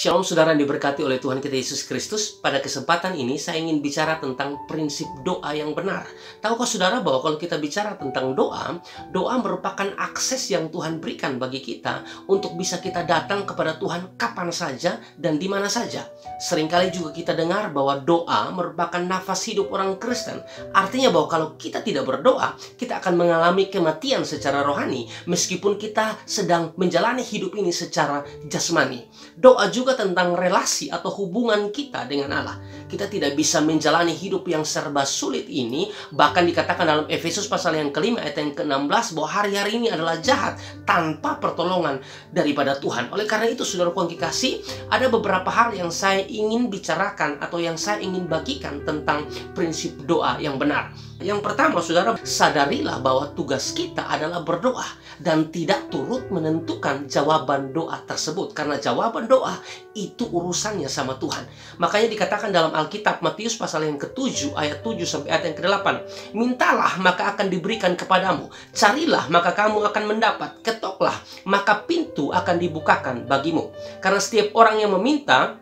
Shalom saudara yang diberkati oleh Tuhan kita Yesus Kristus. Pada kesempatan ini saya ingin bicara tentang prinsip doa yang benar. Tahukah saudara bahwa kalau kita bicara tentang doa, doa merupakan akses yang Tuhan berikan bagi kita untuk bisa kita datang kepada Tuhan kapan saja dan di mana saja. Seringkali juga kita dengar bahwa doa merupakan nafas hidup orang Kristen. Artinya bahwa kalau kita tidak berdoa, kita akan mengalami kematian secara rohani meskipun kita sedang menjalani hidup ini secara jasmani. Doa juga tentang relasi atau hubungan kita dengan Allah. Kita tidak bisa menjalani hidup yang serba sulit ini. Bahkan dikatakan dalam Efesus pasal yang kelima ayat yang ke-16 bahwa hari-hari ini adalah jahat tanpa pertolongan daripada Tuhan. Oleh karena itu saudara yang kekasih, ada beberapa hal yang saya ingin bicarakan atau yang saya ingin bagikan tentang prinsip doa yang benar. Yang pertama saudara, sadarilah bahwa tugas kita adalah berdoa dan tidak turut menentukan jawaban doa tersebut. Karena jawaban doa itu urusannya sama Tuhan. Makanya dikatakan dalam Alkitab Matius pasal yang ke-7 ayat 7 sampai ayat yang ke-8, mintalah maka akan diberikan kepadamu, carilah maka kamu akan mendapat, ketoklah maka pintu akan dibukakan bagimu. Karena setiap orang yang meminta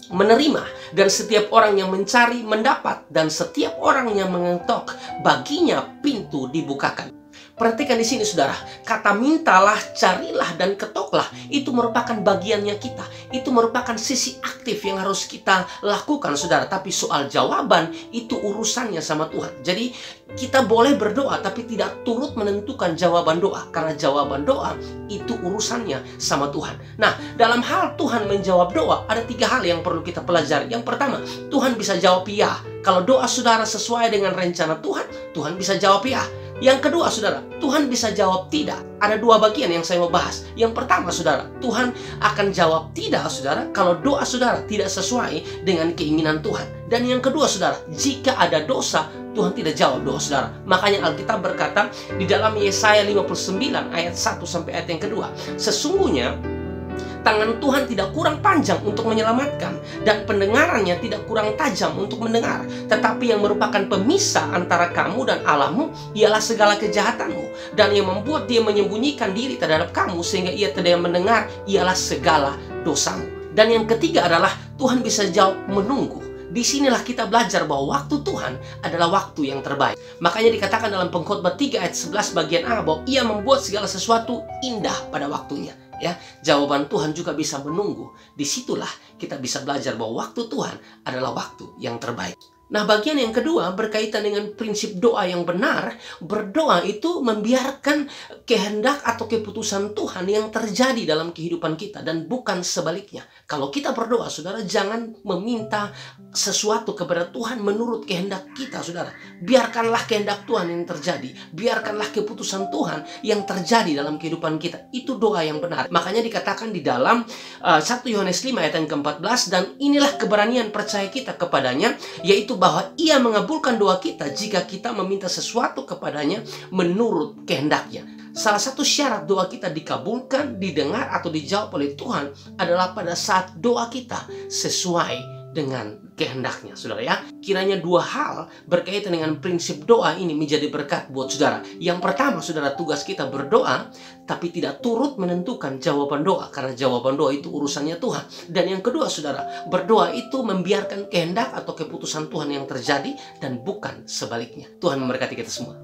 menerima, dan setiap orang yang mencari mendapat, dan setiap orang yang mengetok baginya pintu dibukakan. Perhatikan di sini saudara, kata mintalah, carilah, dan ketoklah itu merupakan bagiannya kita. Itu merupakan sisi aktif yang harus kita lakukan saudara. Tapi soal jawaban itu urusannya sama Tuhan. Jadi kita boleh berdoa tapi tidak turut menentukan jawaban doa. Karena jawaban doa itu urusannya sama Tuhan. Nah, dalam hal Tuhan menjawab doa, ada 3 hal yang perlu kita pelajari. Yang pertama, Tuhan bisa jawab ya. Kalau doa saudara sesuai dengan rencana Tuhan, Tuhan bisa jawab ya. Yang kedua saudara, Tuhan bisa jawab tidak. Ada 2 bagian yang saya mau bahas. Yang pertama saudara, Tuhan akan jawab tidak saudara kalau doa saudara tidak sesuai dengan keinginan Tuhan. Dan yang kedua saudara, jika ada dosa, Tuhan tidak jawab doa saudara. Makanya Alkitab berkata di dalam Yesaya 59 ayat 1 sampai ayat yang kedua, sesungguhnya tangan Tuhan tidak kurang panjang untuk menyelamatkan, dan pendengarannya tidak kurang tajam untuk mendengar. Tetapi yang merupakan pemisah antara kamu dan Allahmu ialah segala kejahatanmu, dan yang membuat dia menyembunyikan diri terhadap kamu sehingga ia tidak mendengar ialah segala dosamu. Dan yang ketiga adalah Tuhan bisa jawab menunggu. Disinilah kita belajar bahwa waktu Tuhan adalah waktu yang terbaik. Makanya dikatakan dalam Pengkhotbah 3 ayat 11 bagian A bahwa ia membuat segala sesuatu indah pada waktunya. Ya, jawaban Tuhan juga bisa menunggu. Disitulah kita bisa belajar bahwa waktu Tuhan adalah waktu yang terbaik. Nah, bagian yang kedua berkaitan dengan prinsip doa yang benar. Berdoa itu membiarkan kehendak atau keputusan Tuhan yang terjadi dalam kehidupan kita dan bukan sebaliknya. Kalau kita berdoa, saudara, jangan meminta sesuatu kepada Tuhan menurut kehendak kita, saudara. Biarkanlah kehendak Tuhan yang terjadi. Biarkanlah keputusan Tuhan yang terjadi dalam kehidupan kita. Itu doa yang benar. Makanya dikatakan di dalam 1 Yohanes 5 ayat yang ke-14, dan inilah keberanian percaya kita kepadanya, yaitu bahwa ia mengabulkan doa kita jika kita meminta sesuatu kepadanya menurut kehendaknya. Salah satu syarat doa kita dikabulkan, didengar, atau dijawab oleh Tuhan adalah pada saat doa kita sesuai dengan kehendaknya, saudara ya. Kiranya 2 hal berkaitan dengan prinsip doa ini menjadi berkat buat saudara. Yang pertama, saudara, tugas kita berdoa tapi tidak turut menentukan jawaban doa, karena jawaban doa itu urusannya Tuhan. Dan yang kedua, saudara, berdoa itu membiarkan kehendak atau keputusan Tuhan yang terjadi dan bukan sebaliknya. Tuhan memberkati kita semua.